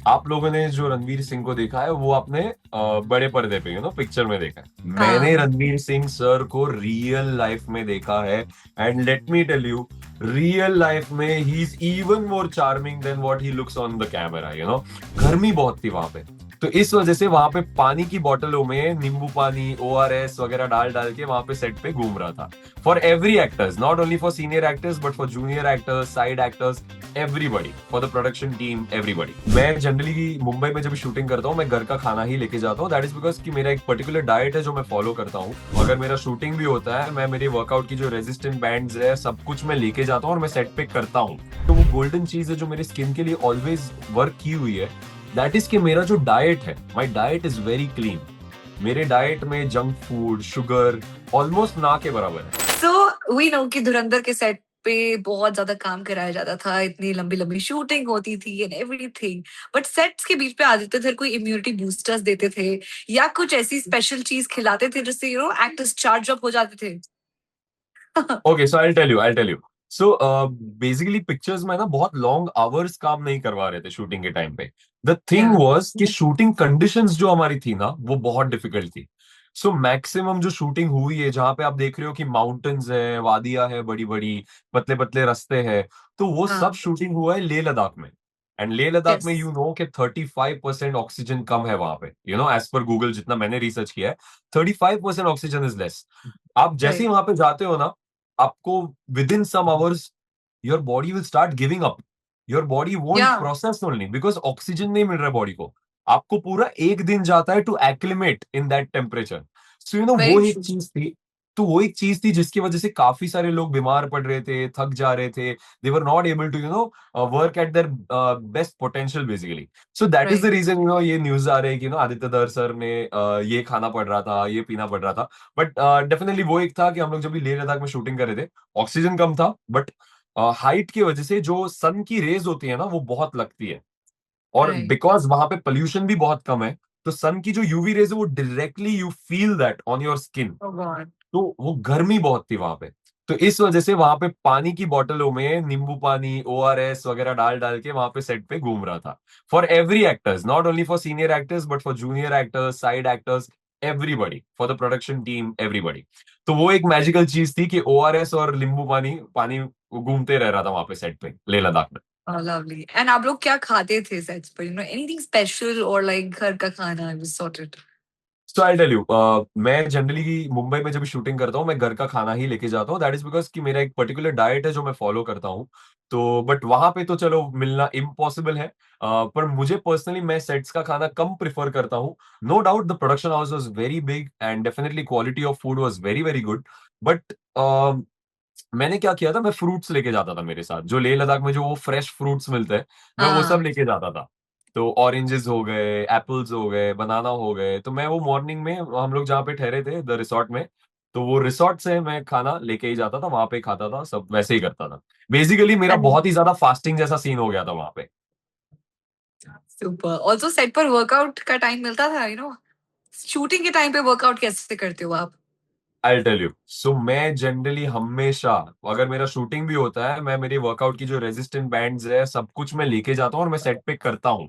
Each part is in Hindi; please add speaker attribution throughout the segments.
Speaker 1: आप लोगों ने जो रणवीर सिंह को देखा है वो आपने बड़े पर्दे पे पिक्चर में देखा है। मैंने
Speaker 2: हाँ।
Speaker 1: रणवीर सिंह सर को रियल लाइफ में देखा है। And let me tell you, real life में he is even more charming than what he looks on the camera. गर्मी बहुत थी वहां पे, तो इस वजह से वहां पे पानी की बोतलों में नींबू पानी, ओआरएस वगैरह डाल डाल के वहां पे सेट पे घूम रहा था। For every actors, not only for senior actors but for junior actors, side actors, everybody, for the production team, everybody. मैं जनरली मुंबई में जब शूटिंग करता हूँ मैं घर का खाना ही लेके जाता हूँ। दैट इज बिकॉज कि मेरा एक पर्टिकुलर डाइट है जो मैं फॉलो करता हूँ। अगर मेरा शूटिंग भी होता है, मैं मेरे वर्कआउट की जो रेजिस्टेंट बैंड्स है सब कुछ मैं लेके जाता हूँ और मैं सेट पे करता हूँ। तो वो गोल्डन चीज है जो मेरी स्किन के लिए ऑलवेज वर्क की हुई है। दैट इज कि मेरा जो डाइट है, my diet is very clean. मेरे डाइट में जंक फूड, शुगर ऑलमोस्ट ना के बराबर है।
Speaker 2: सो वी नो कि धुरंधर के सेट पे बहुत ज्यादा काम कराया जाता था, इतनी लंबी लंबी शूटिंग होती थी एंड एवरीथिंग। बट सेट्स के बीच पे आदित्य धर कोई इम्यूनिटी बूस्टर्स देते थे या कुछ ऐसी स्पेशल चीज खिलाते थे जिससे एक्टर्स चार्ज अप हो जाते थे?
Speaker 1: Okay, so I tell you so basically pictures में ना बहुत लॉन्ग आवर्स काम नहीं करवा रहे थे शूटिंग के टाइम पे। द थिंग
Speaker 2: या।
Speaker 1: वाज कि शूटिंग कंडीशंस जो हमारी थी ना वो बहुत डिफिकल्ट थी। सो मैक्सिमम जो शूटिंग हुई है जहां पे आप देख रहे हो कि माउंटेन्स है, वादियां है बड़ी बड़ी, पतले पतले रास्ते हैं, तो वो सब
Speaker 2: हाँ।
Speaker 1: शूटिंग हुआ है लेह लद्दाख में। And Leh Ladakh
Speaker 2: yes.
Speaker 1: में कि 35% ऑक्सीजन कम है वहां पे। एज पर गूगल जितना मैंने रिसर्च किया है, 35% ऑक्सीजन इज लेस। आप जैसे ही
Speaker 2: राइट।
Speaker 1: वहां पे जाते हो ना, आपको within some hours your body will start giving up. Your body won't
Speaker 2: या।
Speaker 1: प्रोसेस ओनली बिकॉज ऑक्सीजन नहीं मिल रहा है बॉडी को। आपको पूरा एक दिन जाता है to acclimate in that temperature. So वो
Speaker 2: वेरी
Speaker 1: एक
Speaker 2: ट्रू।
Speaker 1: चीज थी। तो वो एक चीज थी जिसकी वजह से काफी सारे लोग बीमार पड़ रहे थे, थक जा रहे थे। They were not able to work at their best potential basically. So that is the
Speaker 2: right.
Speaker 1: Reason ये न्यूज आ रहे हैं कि आदित्य धर सर ने ये खाना पड़ रहा था, ये पीना पड़ रहा था। बट डेफिनेटली वो एक था कि हम लोग जब भी लेह लद्दाख में शूटिंग कर रहे थे, ऑक्सीजन कम था, बट हाइट की वजह से जो सन की रेज होती है ना वो बहुत लगती है। और
Speaker 2: राइट।
Speaker 1: बिकॉज वहां पे पोल्यूशन भी बहुत कम है, तो सन की जो यूवी रेज है वो directly you feel that on your skin.
Speaker 2: Oh god.
Speaker 1: तो वो गर्मी बहुत थी वहां पे। तो इस वजह से वहां पे पानी की बोतलों में नींबू पानी, ओआरएस वगैरह डाल डाल के वहां पे सेट पे घूम रहा था। For every actors, not only for senior actors but for junior actors, side actors, everybody, for the production team, everybody. तो वो एक मैजिकल चीज थी कि ओआरएस और नींबू पानी पानी घूमते रह रहा था वहां पे सेट पे लेह लद्दाख में।
Speaker 2: लवली। एंड आप लोग क्या खाते थे सेट्स पर? एनीथिंग स्पेशल और लाइक घर का खाना was sorted?
Speaker 1: So I tell you, मैं जनरली मुंबई में जब शूटिंग करता हूँ मैं घर का खाना ही लेके जाता हूँ। दैट इज बिकॉज कि मेरा एक पर्टिकुलर डाइट है जो मैं फॉलो करता हूँ। तो बट वहां पे तो चलो मिलना इम्पॉसिबल है। पर मुझे पर्सनली मैं सेट्स का खाना कम प्रिफर करता हूँ। No doubt the production house was very big and definitely quality of food was very very good. But मैंने क्या किया था, मैं फ्रूट्स लेके जाता था मेरे साथ। जो लेह लद्दाख में जो वो फ्रेश फ्रूट्स मिलते हैं, मैं वो सब
Speaker 2: हाँ।
Speaker 1: लेके जाता था। तो ऑरेंजेस हो गए, एप्पल्स हो गए, बनाना हो गए, तो मैं वो मॉर्निंग में हम लोग जहाँ पे ठहरे थे द रिसोर्ट में, तो वो रिसोर्ट से मैं खाना लेके ही जाता था, वहां पे ही खाता था, सब वैसे ही करता था। बेसिकली मेरा बहुत ही ज्यादा फास्टिंग जैसा सीन हो गया था वहां पे।
Speaker 2: सुपर। ऑल्सो सेट पर वर्कआउट का टाइम मिलता था? शूटिंग के टाइम पे वर्कआउट कैसे करते हो आप?
Speaker 1: आई टेल यू, सो मैं जनरली हमेशा, अगर मेरा शूटिंग भी होता है, मैं मेरी वर्कआउट की जो रेजिस्टेंट बैंड्स है सब कुछ मैं लेके जाता हूँ और मैं सेट पे करता हूँ।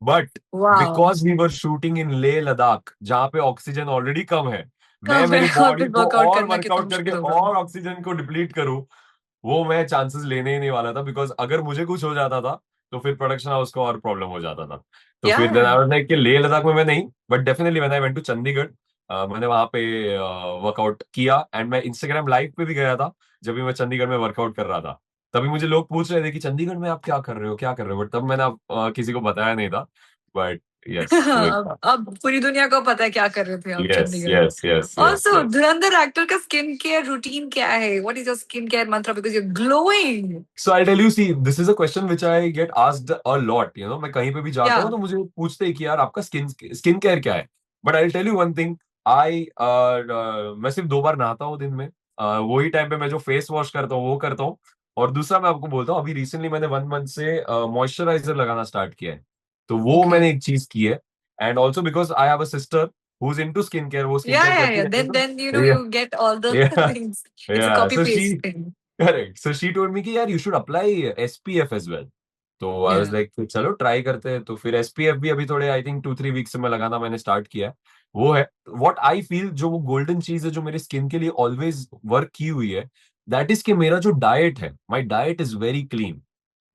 Speaker 1: But
Speaker 2: wow.
Speaker 1: Because we were shooting in Leh Ladakh जहां पे ऑक्सीजन ऑलरेडी कम है, मैं
Speaker 2: कब है
Speaker 1: मेरी
Speaker 2: वहां पे
Speaker 1: बॉडी को
Speaker 2: वर्कआउट
Speaker 1: और
Speaker 2: करना कितना
Speaker 1: वर्कआउट करके
Speaker 2: मुश्किल होगा?
Speaker 1: और ऑक्सीजन को डिप्लीट करूं, वो मैं चांसेस लेने ही नहीं वाला था। बिकॉज अगर मुझे कुछ हो जाता था तो फिर प्रोडक्शन हाउस को और प्रॉब्लम हो जाता था। तो
Speaker 2: या।
Speaker 1: फिर देन आई वाज लाइक कि लेह लद्दाख में मैं नहीं, but definitely when I went to Chandigarh, मैंने वहां पे वर्कआउट किया। एंड मैं इंस्टाग्राम लाइव पे भी गया था जब भी मैं चंडीगढ़ में वर्कआउट कर रहा था। तभी मुझे लोग पूछ रहे थे कि चंडीगढ़ में आप क्या कर रहे हो, क्या कर रहे हो, बट तब मैंने किसी को बताया नहीं था। बट यस, वो एक था।
Speaker 2: अब पूरी दुनिया को पता है क्या कर रहे थे आप
Speaker 1: यस
Speaker 2: चंडीगढ़ में।
Speaker 1: Yes yes yes
Speaker 2: also
Speaker 1: yes.
Speaker 2: Dhurandhar actor का स्किन केयर रूटीन क्या है? What is your skin care mantra? Because you're glowing.
Speaker 1: So I'll tell you, see, this is a question which I get asked a lot. मैं कहीं पे भी
Speaker 2: या।
Speaker 1: जाता हूँ तो मुझे पूछते हैं कि यार आपका स्किन स्किन केयर क्या है। But I tell you one thing, I मैं सिर्फ 2 बार नहाता हूँ दिन में। वही टाइम पे मैं जो फेस वॉश करता हूँ वो करता हूँ। और दूसरा मैं आपको बोलता हूँ, अभी रिसेंटली मैंने 1 मंथ से मॉइस्चराइजर लगाना स्टार्ट किया है। तो वो
Speaker 2: ओके।
Speaker 1: मैंने एक चीज की है। And also because I have a sister who is into skin care, वो स्किन
Speaker 2: या
Speaker 1: केयर
Speaker 2: या
Speaker 1: करती
Speaker 2: या
Speaker 1: रहती है,
Speaker 2: देन
Speaker 1: तो
Speaker 2: you get all the
Speaker 1: yeah,
Speaker 2: things. It's a
Speaker 1: yeah.
Speaker 2: copy
Speaker 1: So she
Speaker 2: paste thing.
Speaker 1: Correct. So she told me कि यार you should apply SPF as well. तो आई वाज
Speaker 2: Yeah.
Speaker 1: लाइक चलो ट्राई करते हैं। तो फिर एसपीएफ भी अभी थोड़े आई थिंक 2-3 वीक से मैं लगाना मैंने स्टार्ट किया है। वो है व्हाट आई फील, जो वो गोल्डन चीज है जो मेरे स्किन के लिए ऑलवेज वर्क की हुई है, दैट इज कि मेरा जो डाइट है, my diet is very clean.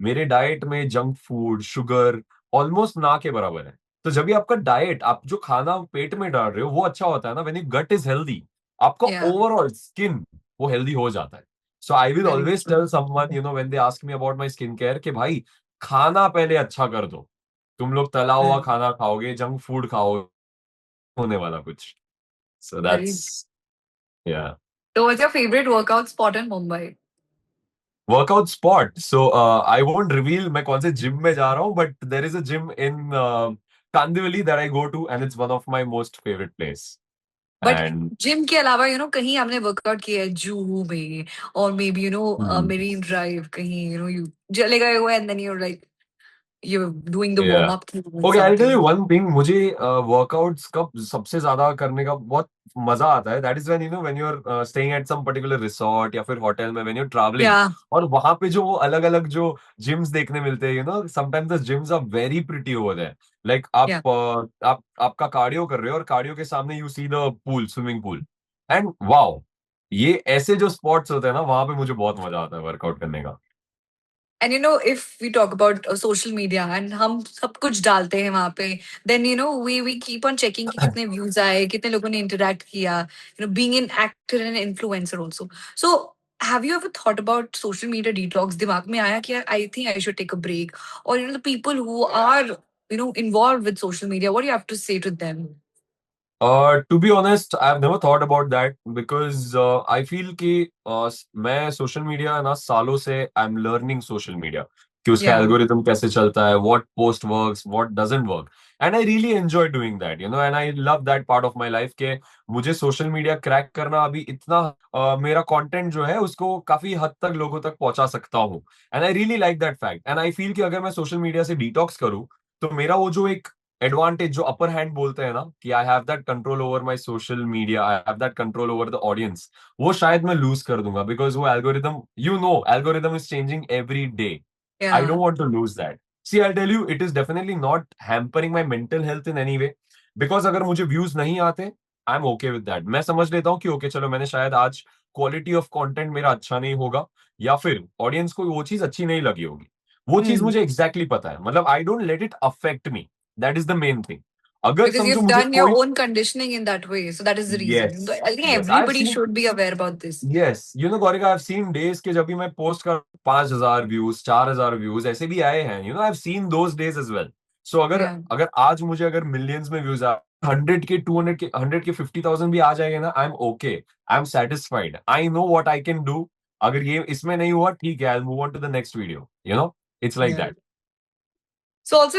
Speaker 1: मेरे डाइट में जंक फूड, शुगर ऑलमोस्ट ना के बराबर है। तो जब भी आपका डाइट, आप जो खाना पेट में डाल रहे हो वो अच्छा होता है ना, when you gut is healthy, आपका
Speaker 2: Yeah.
Speaker 1: ओवरऑल स्किन वो हेल्दी हो जाता है। So I will
Speaker 2: Very
Speaker 1: always
Speaker 2: true.
Speaker 1: Tell someone when they ask me about my skin care कि भाई खाना पहले अच्छा कर दो। तुम लोग तला हुआ
Speaker 2: Right.
Speaker 1: खाना खाओगे, जंक फूड खाओगे, होने वाला कुछ। सो
Speaker 2: Very.
Speaker 1: दैट्स या
Speaker 2: So what's your favorite workout spot in Mumbai?
Speaker 1: Workout spot. So I won't reveal मैं कौन से जिम में जा रहा हूँ, but there is a gym in Kandivali that I go to and it's one of my most favourite place.
Speaker 2: But
Speaker 1: and
Speaker 2: gym के अलावा कहीं आपने वर्कआउट किया है जूहू में, और मे बी मेरीन ड्राइव कहीं, यू चले गए हो and then you're doing the warm
Speaker 1: या
Speaker 2: up thing
Speaker 1: okay, I tell
Speaker 2: something.
Speaker 1: You one thing, मुझे वर्कआउट्स का सबसे ज्यादा करने का बहुत मजा आता है, that is when when you are staying at some particular resort या फिर होटल में, व्हेन यू ट्रैवलिंग,
Speaker 2: Yeah.
Speaker 1: और वहां पे जो वो अलग अलग जो जिम्स देखने मिलते हैं, sometimes the gyms are very pretty over there. Like
Speaker 2: Yeah.
Speaker 1: आप आपका कार्डियो कर रहे हो और कार्डियो के सामने you see the pool, swimming pool, and wow, ये ऐसे जो स्पॉट्स होते हैं ना, वहां पे मुझे बहुत मजा आता है वर्कआउट करने का।
Speaker 2: And if we talk about social media and हम सब कुछ डालते हैं वहाँ पे, then we keep on checking कि कितने views आए, कितने लोगों ने interact किया, being an actor and influencer also. So have you ever thought about social media detox? दिमाग में आया कि I think I should take a break, or the people who are involved with social media, what do you have to say to them?
Speaker 1: To be honest, I've never thought about that because I feel कि मैं सोशल मीडिया ना सालों से I am learning social media, कि उसका
Speaker 2: Yeah.
Speaker 1: एल्गोरिथम कैसे चलता है, what post works, what doesn't work, and I really enjoy doing that, and I love that part of my life के मुझे सोशल मीडिया क्रैक करना अभी इतना मेरा कंटेंट जो है उसको काफी हद तक लोगों तक पहुंचा सकता हूँ, and I really like that fact, and I feel कि अगर मैं सोशल मीडिया से डिटॉक्स करूँ तो मेरा वो जो एक एडवांटेज, जो अपर हैंड बोलते हैं ना, कि I have that control over my social media, I have that control over the audience, वो शायद मैं लूज कर दूंगा, बिकॉज वो algorithm, algorithm is changing every day. I
Speaker 2: Yeah.
Speaker 1: don't want to lose that. See, I'll tell you, it is definitely not hampering my mental health in any way. Because अगर मुझे व्यूज नहीं आते, I'm okay with that. मैं समझ लेता हूँ कि ओके चलो, मैंने शायद आज क्वालिटी ऑफ कंटेंट मेरा अच्छा नहीं होगा, या फिर ऑडियंस को वो चीज अच्छी नहीं लगी होगी। वो चीज
Speaker 2: Hmm.
Speaker 1: मुझे एग्जैक्टली पता है, मतलब I don't let it affect me. That is the main thing. अगर
Speaker 2: Because
Speaker 1: समझो
Speaker 2: you've
Speaker 1: मुझे
Speaker 2: done your
Speaker 1: कोई,
Speaker 2: own conditioning in that way. So that is the reason.
Speaker 1: Yes,
Speaker 2: I think
Speaker 1: yes, I have
Speaker 2: everybody
Speaker 1: seen,
Speaker 2: should be aware about this.
Speaker 1: Yes, Gaurika, I have seen days के जब भी मैं पोस्ट कर 5,000 व्यूज, 4,000 व्यूज ऐसे भी आए हैं, I have seen those days as well. So अगर
Speaker 2: Yeah.
Speaker 1: अगर आज मुझे अगर मिलियंस में व्यूज आ, 100 के, 200 के, 100 के 50,000 भी आ जाएंगे ना, I am okay, I am satisfied, I know what I can do. अगर ये इसमें नहीं हुआ, ठीक है, I move on to the next video, it's like
Speaker 2: Yeah.
Speaker 1: That.
Speaker 2: So also,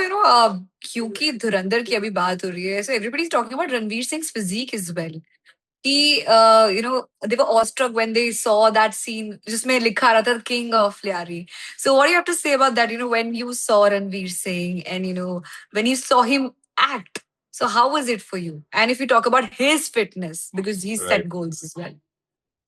Speaker 2: क्योंकि धुरंधर की अभी बात हो रही है, so everybody is talking about Ranveer Singh's physique as well. He, they were awestruck when they saw that scene जिसमें लिखा रहा था King of Lyari. So what do you have to say about that? When you saw Ranveer Singh and when you saw him act. So how was it for you? And if you talk about his fitness, because he set goals as well.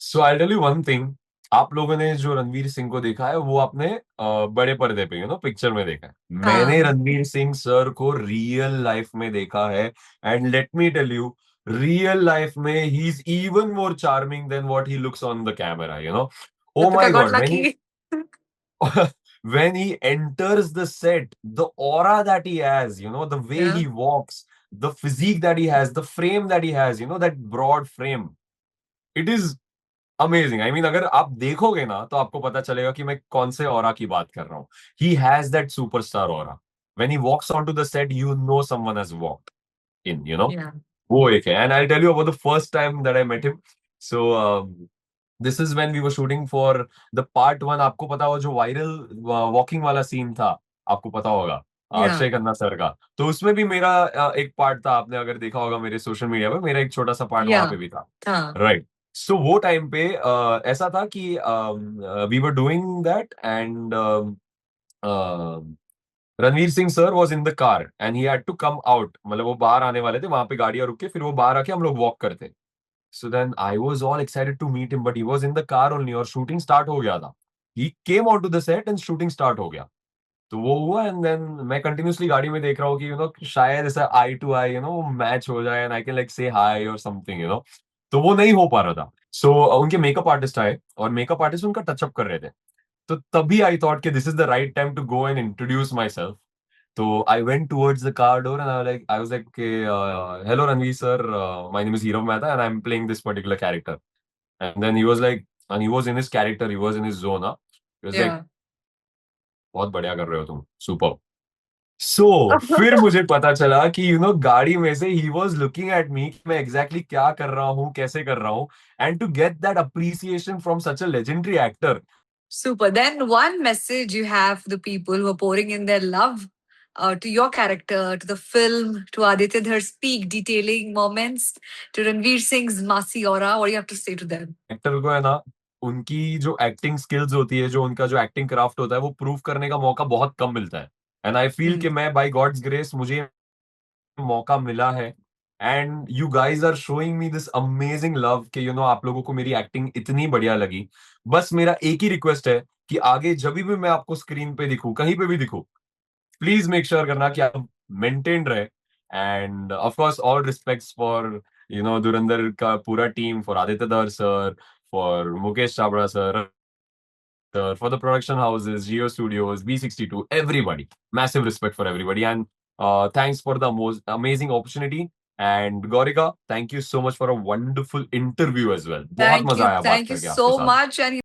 Speaker 1: So I tell you one thing, आप लोगों ने जो रणवीर सिंह को देखा है वो आपने बड़े पर्दे पे पिक्चर में देखा है। मैंने
Speaker 2: हाँ.
Speaker 1: रणवीर सिंह सर को रियल लाइफ में देखा है, and let me tell you, real life में he is even more charming than what he looks on the camera, oh
Speaker 2: Deepika
Speaker 1: my
Speaker 2: got
Speaker 1: god, when
Speaker 2: lucky.
Speaker 1: when he enters the set, the aura that he has, the way
Speaker 2: Yeah.
Speaker 1: he walks, the physique that he has, the frame that he has, that broad frame, it is amazing. I mean अगर आप देखोगे ना तो आपको पता चलेगा कि मैं कौन से ऑरा की बात कर रहा हूँ। He has that superstar aura, when he walks on to the set, someone has walked in,
Speaker 2: Yeah.
Speaker 1: वो एक है। And I tell you about the first time that I met him. So this is when we were shooting for the part 1। आपको पता हो जो वायरल वॉकिंग वाला सीन था, आपको पता होगा,
Speaker 2: Yeah.
Speaker 1: अक्षय खन्ना सर का, तो उसमें भी मेरा एक पार्ट था। आपने अगर देखा होगा मेरे सोशल मीडिया पे, मेरा एक छोटा सा पार्ट वहां
Speaker 2: Yeah.
Speaker 1: पे भी था,
Speaker 2: हाँ.
Speaker 1: राइट। सो वो टाइम पे ऐसा था कि we were doing that, and Ranveer Singh sir was in the car and he had to come out, मतलब वो बाहर आने वाले थे, वहां पे गाड़ियां रुक के फिर वो बाहर आके हम लोग वॉक करते। So then I was all excited to meet him, but he was in the car only, और शूटिंग स्टार्ट हो गया था। He came on to the set and shooting start हो गया। तो वो हुआ एंड देन मैं कंटिन्यूसली गाड़ी में देख रहा हूँ कि शायद ऐसा आई टू आई मैच हो जाए एंड आई कैन लाइक से हाई और समथिंग तो वो नहीं हो पा रहा था। सो उनके मेकअप आर्टिस्ट आए और मेकअप आर्टिस्ट उनका टचअप कर रहे थे। तो तभी आई थॉट कि this is the right time to go and introduce myself. तो I went towards the car door and I was like hello Ranveer sir, my name is Hiro Mehta and I am playing this particular character. And then he was like, and he was in his character, he was in his zone. He was like
Speaker 2: Yeah.
Speaker 1: बहुत बढ़िया कर रहे हो तुम, सुपर। फिर मुझे पता चला कि गाड़ी में से he was looking at me, मैं एग्जैक्टली क्या कर रहा हूँ, कैसे कर रहा हूँ, and to get that appreciation from such a legendary actor.
Speaker 2: Super. Then one message you have for the people who are pouring in their love to your character, to the film, to Aditya Dhar's peak detailing moments, to Ranveer Singh's Masi aura. What do you have to say to them?
Speaker 1: Actor को है ना, उनकी जो एक्टिंग स्किल्स होती है, जो उनका जो एक्टिंग क्राफ्ट होता है, वो प्रूव करने का मौका बहुत कम मिलता है। एंड आई फील कि
Speaker 2: Mm.
Speaker 1: मैं बाय गॉड्स ग्रेस मुझे मौका मिला है। And you guys are showing me this amazing love कि आप लोगों को मेरी एक्टिंग इतनी बढ़िया लगी। बस मेरा एक ही रिक्वेस्ट है कि आगे जब भी मैं आपको स्क्रीन पे दिखूं, कहीं पे भी दिखूं, प्लीज मेक श्योर करना कि आप मेंटेन रहे। End of course all respects for धुरंधर का पूरा टीम, फॉर आदित्य धर sir, for Mukesh Chavda sir, for the production houses, Geo Studios, B62, everybody. Massive respect for everybody. And thanks for the most amazing opportunity. And Gorika, thank you so much for a wonderful interview as well. बहुत
Speaker 2: Thank
Speaker 1: मजा
Speaker 2: you.
Speaker 1: आया बात
Speaker 2: Thank you
Speaker 1: करके आपके
Speaker 2: so
Speaker 1: साथ।
Speaker 2: much. And